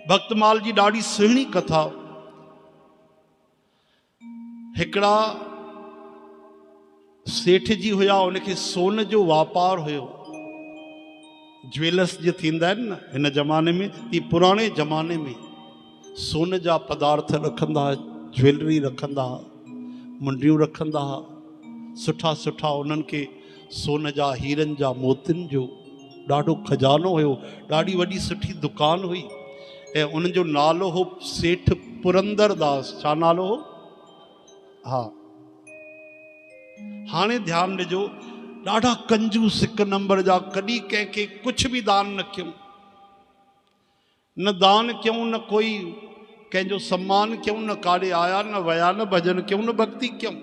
भक्तमाल जी ॾाढी सुहिणी कथा। हिकिड़ा सेठ जी हुया, उनखे सोन जो वापार हुयो। ज्वेलर्स जो थींदा आहिनि न हिन ज़माने में, ती पुराणे ज़माने में सोन जा पदार्थ रखंदा, ज्वेलरी रखंदा, मुंडियूं रखंदा, सुठा सुठा उन्हनि खे सोन जा हीरनि जा मोतियुनि जो ॾाढो खजानो हुयो। ॾाढी वॾी सुठी दुकान हुई ऐं उन्हनि जो नालो हो सेठ पुरंदर दास। छा नालो हो? हा, हाणे ध्यानु ॾिजो, ॾाढा कंजूस हिक नंबर जा। कॾहिं कंहिंखे कुछ भी दान न कयूं, न दान कयूं, न कोई कंहिंजो सम्मान कयूं, न काॾे आया न वया, न भजन कयूं, न भक्ति कयूं।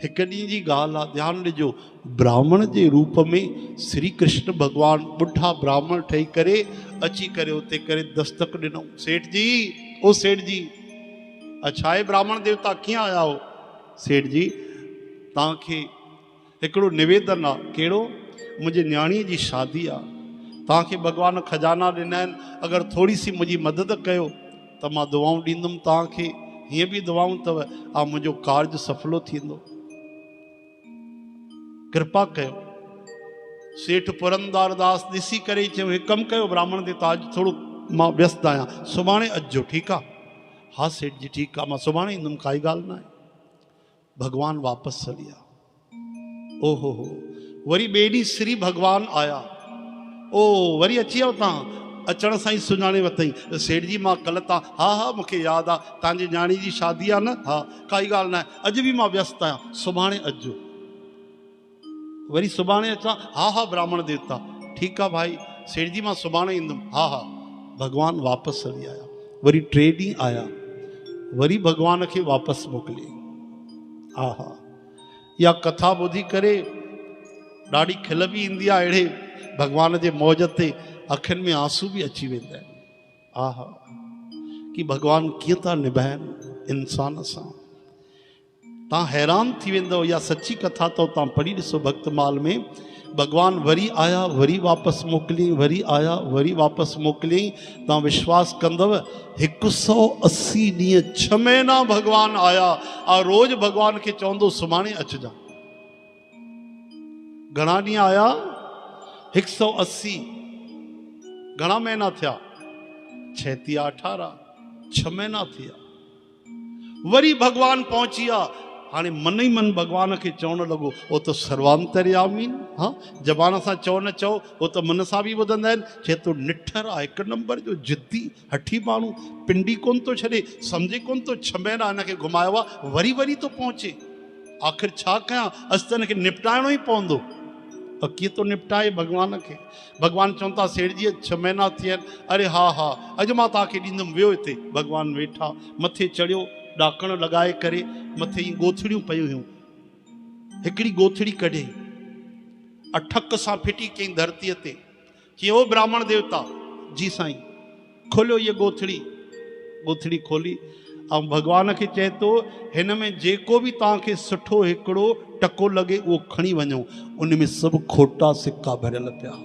हिकु ॾींहं जी ॻाल्हि आहे, ध्यानु ॾिजो, ब्राह्मण जे रूप में श्री कृष्ण भॻवान ॿुढा ब्राह्मण ठही करे अची करे उते करे दस्तक ॾिनऊं। सेठ जी, ओ सेठ जी, अच्छा आहे ब्राह्मण देवता, कीअं आया हो? सेठ जी, तव्हांखे हिकिड़ो निवेदन आहे। कहिड़ो? मुंहिंजे न्याणीअ जी शादी आहे, तव्हांखे भॻवान खजाना ॾिना आहिनि, अगरि थोरी सी मुंहिंजी मदद कयो त मां दुआऊं ॾींदुमि तव्हांखे। हीअं बि दुआऊं अथव, मुंहिंजो कार्ज सफलो थींदो, कृपा कयो। सेठ पुरंदर दास ॾिसी करे चयो, हिकु कमु कयो ब्राह्मण देवता, अॼु थोरो मां व्यस्त आहियां, सुभाणे अचिजो, ठीकु आहे? हा सेठ जी ठीकु आहे, मां सुभाणे ईंदुमि, काई ॻाल्हि न आहे। भॻवान वापसि हली विया। ओहो हो, वरी ॿिए ॾींहुं श्री भॻवान आया। ओ वरी अची वियो तव्हां? अचण सां ई सुञाणे वरितई। सेठ जी मां कल्ह तव्हां, हा हा मूंखे यादि आहे, तव्हांजी न्याणी जी शादी आहे न? हा, काई ॻाल्हि न आहे, अॼु बि मां व्यस्त आहियां, सुभाणे अचिजो। वरी सुभाणे अचां? हा हा ब्राह्मण देवता, ठीकु आहे भाई, सेठ जी मां सुभाणे ईंदुमि। हा हा। भॻवान वापसि हली आया। वरी टे ॾींहं आया, वरी भॻवान खे वापसि मोकिलियईं। हा हा, इहा कथा ॿुधी करे ॾाढी खिल बि ईंदी आहे। अहिड़े भॻवान जे मौज ते अखियुनि में आंसू बि अची वेंदा आहिनि। हा हा, कि भॻवान कीअं था निभाइनि इंसान सां। तव्हां हैरान थी वेंदव, इहा सची कथा अथव, तव्हां पढ़ी ॾिसो भक्तमाल में। भॻवान वरी आया, वरी वापसि मोकिलियईं, वरी आया, वरी वापसि मोकिलियईं। तव्हां विश्वास कंदव, 180 ॾींहं 6 महीना भॻवान आया, और रोज़ भॻवान खे चवंदो सुभाणे अचिजां। घणा ॾींहं आया? 180। घणा महीना थिया? 6 थिया 18, 6 महीना थिया। वरी भॻवान पहुची विया। हाणे मन ई मन भॻवान खे चवणु लॻो, उहो त सर्वांतर्यामी। हाँ, ज़बान सां चओ न चओ, उहो त मन सां बि ॿुधंदा आहिनि। चए थो निठर आहे, हिकु नंबर जो जिद्दी हठी माण्हू, पिंडी कोन थो छॾे, सम्झे कोन थो। 6 महीना हिनखे घुमायो आहे, वरी वरी थो पहुचे। आख़िर छा कयां, अॼु त हिनखे निपटाइणो ई पवंदो। कीअं थो निपटाए भॻवान खे? भॻवान चवनि था, सेठ जी 6 महीना थिया आहिनि। अरे हा हा, अॼु मां तव्हांखे ॾींदुमि, वियो हिते। भॻवान वेठा, मथे चढ़ियो, ॾाकण लॻाए करे, मथे ई गोथड़ियूं पयूं हुयूं। हिकिड़ी गोथड़ी कढे, अठक सां फिटी कयईं धरतीअ ते। चई, ओ ब्राह्मण देवता, जी साईं, खोलियो इहा गोथड़ी। गोथड़ी खोली, ऐं भॻवान खे चए थो, हिन में जेको बि तव्हांखे सुठो हिकिड़ो टको लॻे उहो खणी वञो। उन में सभु खोटा सिक्का भरियल पिया।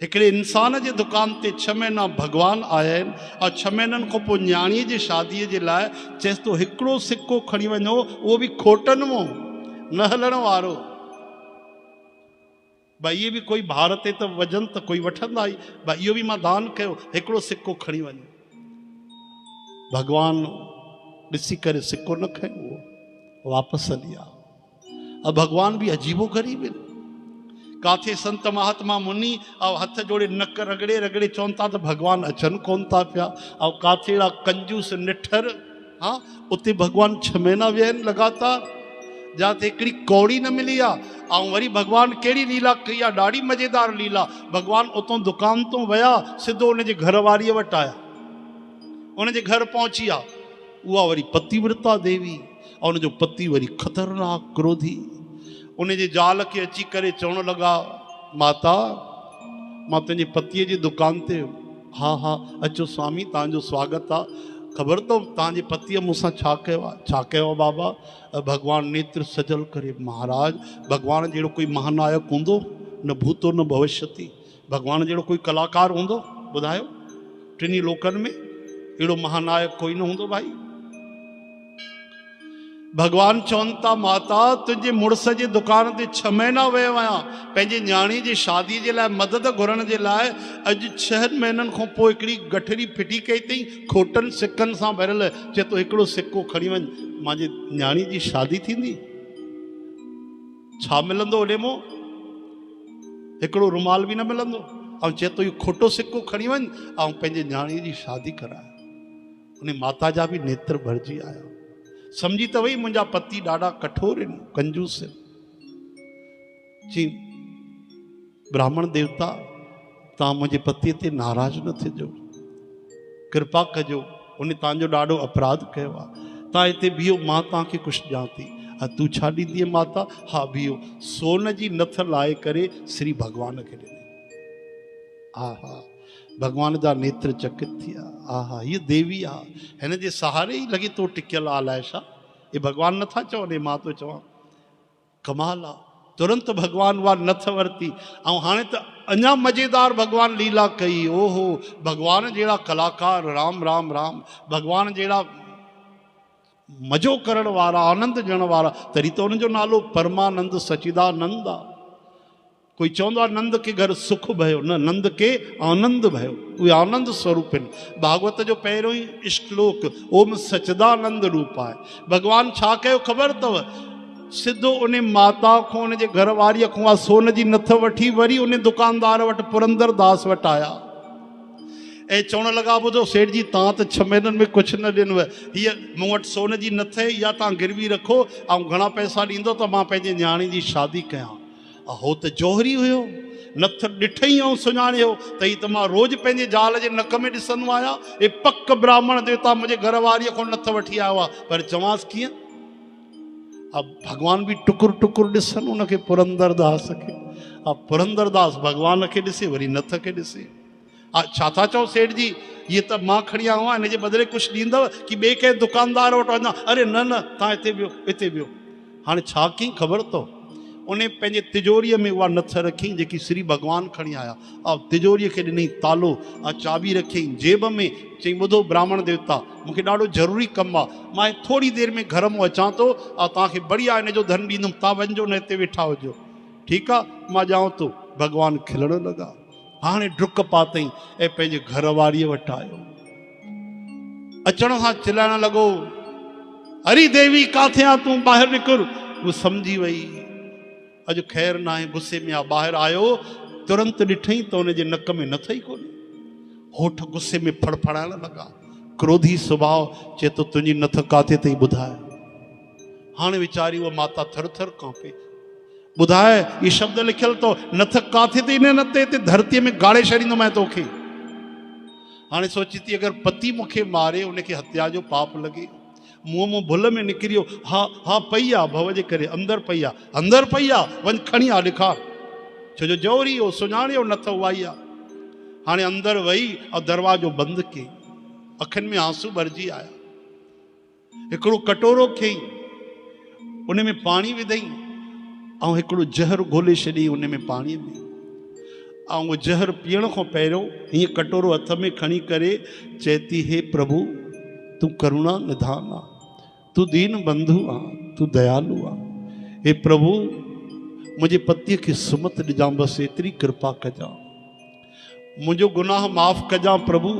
हिकिड़े इंसान जे दुकान ते 6 महीना भॻवान आया आहिनि, और 6 महीननि खां पोइ न्याणीअ जी शादीअ जे लाइ चएसि थो हिकिड़ो सिक्को खणी वञो, उहो बि खोटनि मां, न हलण वारो। भाई इहे बि कोई भार ते त वजन त कोई वठंदा ई। भाई इहो बि मां दान कयो, हिकिड़ो सिक्को खणी वञो। भॻवान ॾिसी करे सिक्को न खयो, वापसि हली विया। अब भॻवान बि अजीबो ग़रीब आहिनि। काथे संत महात्मा मुनि और हथ जोड़े नक रगड़े रगड़े चवनि था त भॻवान अचनि कोन था पिया। और काथे अहिड़ा कंजूस निठर, हाँ, उते भॻवान 6 महीना विया आहिनि लगातार, जाते हिकिड़ी कौड़ी न मिली आहे। ऐं वरी भॻवान कहिड़ी लीला कई आहे, ॾाढी मज़ेदार लीला। भॻवान उतां दुकान तां विया, सिधो उनजे घर वारीअ वटि आया, उनजे घर पहुची विया। उहा वरी पतिव्रता देवी, और उनजो पति वरी ख़तरनाक क्रोधी। उनजे ज़ाल खे अची करे चवणु लॻा, माता, मां तुंहिंजे पतीअ जी दुकान ते। हा हा, अचो स्वामी, तव्हांजो स्वागत आहे। ख़बर अथव तव्हांजे पतीअ मूंसां छा कयो आहे? छा कयो आहे बाबा? भॻवान नेत्र सजल करे, महाराज, भॻवान जहिड़ो कोई महानायक हूंदो? न भूतो न भविष्यति। भॻवान जहिड़ो कोई कलाकार हूंदो? ॿुधायो टिनी लोकनि में अहिड़ो महानायक कोई न हूंदो भाई। भगवान चवनि था माता तुंहिंजे मुड़ुस जे दुकान ते 6 महीना वियो आहियां पंहिंजे न्याणी जी शादी जे लाइ मदद घुरण जे लाइ। अॼु 6 महीननि खां पोइ हिकिड़ी गठरी फिटी कई अथई खोटनि सिकनि सां भरियल। चए थो हिकिड़ो सिक्को खणी वञ, मुंहिंजी न्याणी जी शादी थींदी। छा मिलंदो ओॾे मों? हिकिड़ो रुमाल बि न मिलंदो। ऐं चए थो इहो खोटो सिक्को खणी वञ ऐं पंहिंजे न्याणी जी शादी कराए। उन माता जा बि नेत्र भरिजी आया। समझी त वई मुंहिंजा पति ॾाढा कठोर आहिनि, कंजूस आहिनि। जी ब्राह्मण देवता तव्हां मुंहिंजे पतीअ ते नाराज़ न थिजो, कृपा कजो, उन तव्हांजो ॾाढो अपराध कयो आहे। तव्हां हिते बीहो, मां तव्हांखे कुझु ॾियां थी। तूं छा ॾींदीअ माता? हा बीहो। सोन जी नथ लाहे करे श्री भॻवान खे ॾिनी। हा हा, भगवान जा नेत्र चकित थी विया। हा हा, हीअ देवी आहे, हिन जे सहारे ई लॻे तो टिकियल आहे। अलाए छा ये भगवान नथा चवनि, मां तो चवां। कमाल आहे। तुरंत भगवान उहा नथ वरिती। ऐं हाणे त अञा मज़ेदार भगवान लीला कई। ओहो, भगवान जहिड़ा कलाकार, राम राम राम, भगवान जहिड़ा मज़ो करण वारा, आनंद ॾियण वारा, तॾहिं त उनजो नालो परमानंद सचिदानंद आहे। कोई चवंदो आहे नंद के घर सुख भयो, न, नंद के आनंद भयो। उहे आनंद स्वरूप आहिनि। भागवत जो पहिरियों ई श्लोक ओम सचिदानंद रूप आहे। भगवान छा कयो ख़बर अथव? सिधो उन माता खां, उन जे घर वारीअ खां सोन जी नथ वठी वरी उन दुकानदार वटि पुरंदरदास वटि आया ऐं चवण लॻा ॿुधो सेठ जी तव्हां त 6 महीननि में कुझु न ॾिनव, हीअ मूं वटि सोन जी नथ आहे, इहा तव्हां गिरवी रखो ऐं घणा पैसा ॾींदो त मां पंहिंजे न्याणी जी शादी कयां। हो त जोहरी हुयो, नथ ॾिठई ऐं सुञाणियो त ही त मां रोज़ु पंहिंजे ज़ाल जे नक में ॾिसंदो आहियां। हे पक ब्राह्मण देवता मुंहिंजे घर वारीअ खां नथ वठी आयो आहे। पर चवांसि कीअं? अब भगवान भी टुकुर टुकुर ॾिसनि उनखे, पुरंदरदास खे। पुरंदरदास भगवान खे ॾिसे, वरी नथ खे ॾिसे। छा था चओ सेठ जी, ये त मां खणी आयो आहियां, हिन जे बदिले कुझु ॾींदव कि ॿिए कंहिं दुकानदार वटि वञा? अरे न न, तव्हां हिते बिहो, हिते बिहो। हाणे छा कयईं ख़बर अथव? उन पंहिंजे तिजोरीअ में उहा नथ रखी जेकी श्री भॻवान खणी आया। तिजोरीअ खे ॾिनई तालो, चाबी रखियईं जेब में। चईं ॿुधो ब्राह्मण देवता, मूंखे ॾाढो ज़रूरी कमु आहे, मां थोरी देरि में घर मां अचां थो, तव्हांखे बढ़िया हिन जो धन ॾींदुमि, तव्हां वञिजो न, हिते वेठा हुजो। ठीकु आहे, मां ॼाऊं थो। भॻवान खिलण लॻा। हाणे डुक पातई ऐं पंहिंजे घर वारीअ वटि आयो। अचण सां चिल्लाइण लॻो, हरी देवी काथे आहे तूं, ॿाहिरि निकिर। उहो सम्झी वई अॼु ख़ैर न आहे, गुस्से में आहे। ॿाहिरि आयो, तुरंत ॾिठई त हुनजे नक में न अथई कोन्हे। होठ गुस्से में फड़फड़ाइण लॻा। क्रोधी स्वभाव। चए तो तुंहिंजी नथ काथे अथई ॿुधाए। हाणे वीचारी उहा माता थर थर कांपे। ॿुधाए, इहे शब्द लिखियल अथव, नथ काथे अथई? न ते हिते धरतीअ में गाड़े छॾींदोमांइ तोखे। हाणे सोची थी अगरि पति मूंखे मारे, उनखे हत्या जो पाप लॻे, मुंहं मां भुल में निकिरियो, हा हा पई आहे भव जे करे, अंदरि पई आहे, अंदरि पई आहे, वञ खणी आ ॾेखार। छो जो जौहरी हो, सुञाणियो नथ उहा ई आहे। हाणे अंदरि वई ऐं दरवाजो बंदि कयईं। अखियुनि में आंसू भरिजी आया। हिकिड़ो कटोरो खयईं, उन में पाणी विधई ऐं हिकिड़ो ज़हर घोले छॾियईं उन में पाणीअ में। ऐं उहो ज़हर पीअण खां पहिरियों हीअं कटोरो हथ में खणी करे चए थी, हे प्रभु तूं करुणा निधान आहे, तूं दीन बंधु आहे, तूं दयालु आहे। हे प्रभु मुंहिंजे पतीअ खे सुमत ॾिजां, बसि एतिरी कृपा कजां, मुंहिंजो गुनाह माफ़ कजां प्रभु।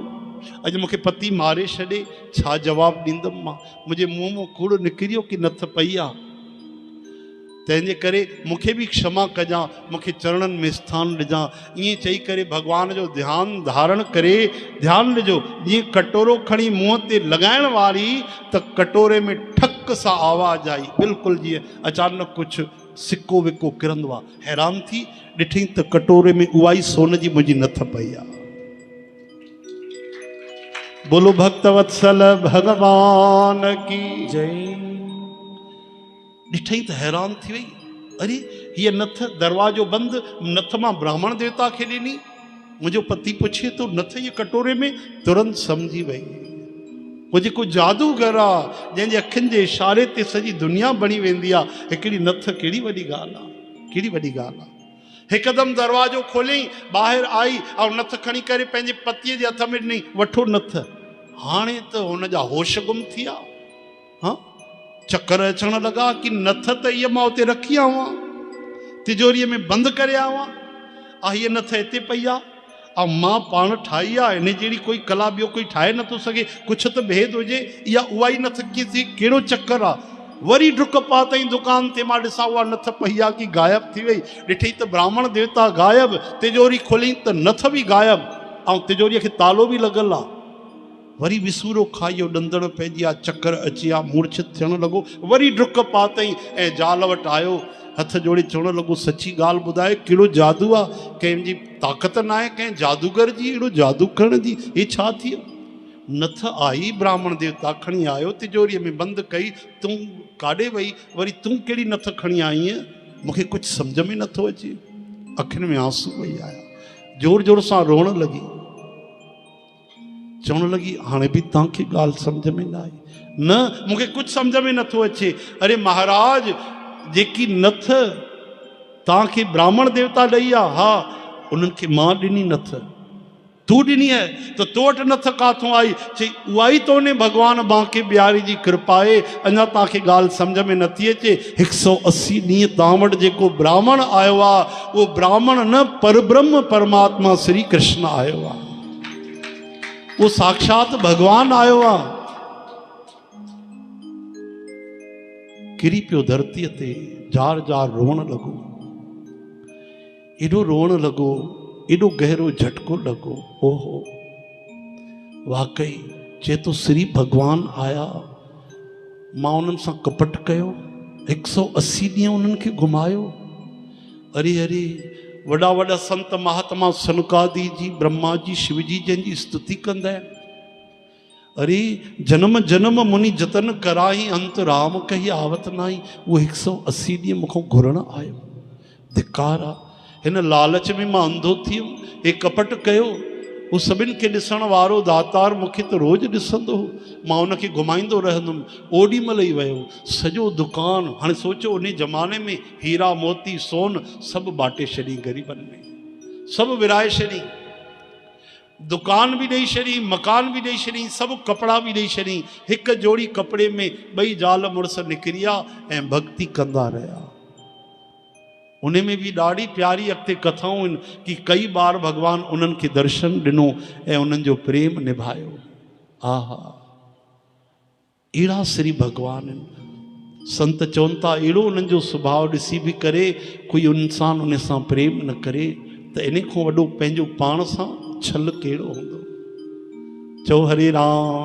अॼु मूंखे पति मारे छॾे, छा जवाबु ॾींदुमि मां? मुंहिंजे मुंहं मां कूड़ निकिरियो कि नथ पई आहे। तंहिंजे करे मूंखे बि क्षमा कजां, मूंखे चरणनि में स्थान ॾिजां। ईअं चई करे भॻवान जो ध्यानु धारण करे, ध्यानु ॾिजो, जीअं कटोरो खणी मुंहं ते लॻाइण वारी त कटोरे में ठक सां आवाज़ आई, बिल्कुलु जीअं अचानक कुझु सिको विको किरंदो आहे। हैरान थी ॾिठी त कटोरे में उहा ई सोन जी मुंहिंजी नथ पई आहे। बोलो भक्तवत्सल भगवान की जय। ॾिठई त हैरान थी वई, अरे हीअ नथ, दरवाजो बंदि, नथ मां ब्राह्मण देवता खे ॾिनी। मुंहिंजो पति पुछे थो नथ ये कटोरे में? तुरंत सम्झी वई, वो जेको जादूगर आहे, जंहिंजे अखियुनि जे इशारे ते सॼी दुनिया बणी वेंदी आहे, हिकिड़ी नथ कहिड़ी वॾी ॻाल्हि आहे, कहिड़ी वॾी ॻाल्हि आहे। हिकदम दरवाजो खोलियईं, ॿाहिरि आई ऐं नथ खणी करे पंहिंजे पतीअ जे हथ में ॾिनई, वठो नथ। हाणे त हुन जा होश गुम थी विया। हाँ, चक्कर अचण लॻा कि नथ त इहा मां उते रखी आवां, तिजोरीअ में बंदि करे आवां, हीअ नथ हिते पई आहे ऐं मां पाण ठाही आहे, इन जहिड़ी कोई कला ॿियो कोई ठाहे नथो सघे, कुझु त भेद हुजे, इहा उहा ई नथ कीअं थी, कहिड़ो चक्कर आहे। वरी डुक पातईं दुकान ते, मां ॾिसां उहा नथ पई आहे कि गायब थी वई। ॾिठई त ब्राह्मण देवता गायब, तिजोरी खोलियईं त नथ बि गायब ऐं तिजोरीअ खे तालो बि लॻल आहे। वरी विसूरो खाइयो, ॾंदड़ पइजी विया, चक्कर अची विया, मूर्छित थियणु लॻो। वरी डुक पातईं ऐं ज़ाल वटि आयो, हथ जोड़े चवणु लॻो, सची ॻाल्हि ॿुधाए, कहिड़ो जादू आहे, कंहिंजी ताक़त न आहे कंहिं जादूगर जी अहिड़ो जादू करण जी, हे छा थी वियो। नथ आई, ब्राह्मण देवता खणी आयो, तिजोरीअ में बंदि कई। तूं काॾे वई, वरी तूं कहिड़ी नथ खणी आई आहीं, मूंखे कुझु सम्झ में नथो अचे। अखियुनि में आंसू वही आया, जोर जोर सां रोअण लॻी, चवण लॻी, हाणे बि तव्हांखे ॻाल्हि सम्झ में न आई? न, मूंखे कुझु सम्झ में नथो अचे। अरे महाराज, जेकी नथ तव्हांखे ब्राह्मण देवता ॾेई आहे, हा, उन्हनि खे मां ॾिनी नथ, तूं ॾिनी आहे त तो वटि नथ काथों आई? चई, उहा ई तोने भॻवान बांके बिहारी जी कृपा आहे, अञा तव्हांखे ॻाल्हि सम्झ में नथी अचे। 180 ॾींहं तव्हां वटि जेको ब्राह्मण आयो आहे, उहो ब्राह्मण न, परब्रह्म परमात्मा श्री कृष्ण आयो आहे, वो साक्षात भगवान आयो आहे। किरी पियो धरतीअ ते, जार जार रोअण लॻो, एॾो रोअण लॻो, एॾो गहरो झटको लॻो। ओहो, वाकई चए तो श्री भगवान आया, मां उन्हनि सां कपट कयो, 180 ॾींहं उन्हनि खे घुमायो। अरे अरे, वॾा वॾा संत महात्मा सनकादि जी, ब्रह्मा जी, शिव जी जंहिंजी स्तुति कंदा आहिनि, अरे जन्म जन्म मुनि जतन कराई, अंत राम कही आवत नाई, वो 180 ॾींहं मूंखां घुरण आयो। धिकार आहे, हिन लालच में मां अंधो थी वियुमि, हे कपट कयो। वो सभिनि खे ॾिसण वारो दातार मूंखे त रोज़ु ॾिसंदो, मां उनखे घुमाईंदो रहंदुमि। ओॾी महिल ई वियो, सॼो दुकान, हाणे सोचो उन ज़माने में हीरा मोती सोन सभु बाटे छॾी, ग़रीबनि में सभु विराए छॾी, दुकान बि ॾेई छॾी, मकान बि ॾेई छॾी, सभु कपिड़ा बि ॾेई छॾी। हिकु जोड़ी कपिड़े में ॿई ज़ाल मुड़ुस निकिरी विया ऐं भक्ति कंदा रहिया। उन में भी ॾाढी प्यारी अॻिते कथाऊं आहिनि कि कई बार भगवान उन्हनि खे दर्शन ॾिनो ऐं उन्हनि जो प्रेम निभायो। आहा, अहिड़ा श्री भगवान आहिनि। संत चवनि था, अहिड़ो उन्हनि जो सुभाउ ॾिसी बि करे कोई इंसान उन सां प्रेम न करे त इन खां वॾो पंहिंजो पाण सां छल कहिड़ो हूंदो। चओ हरे राम।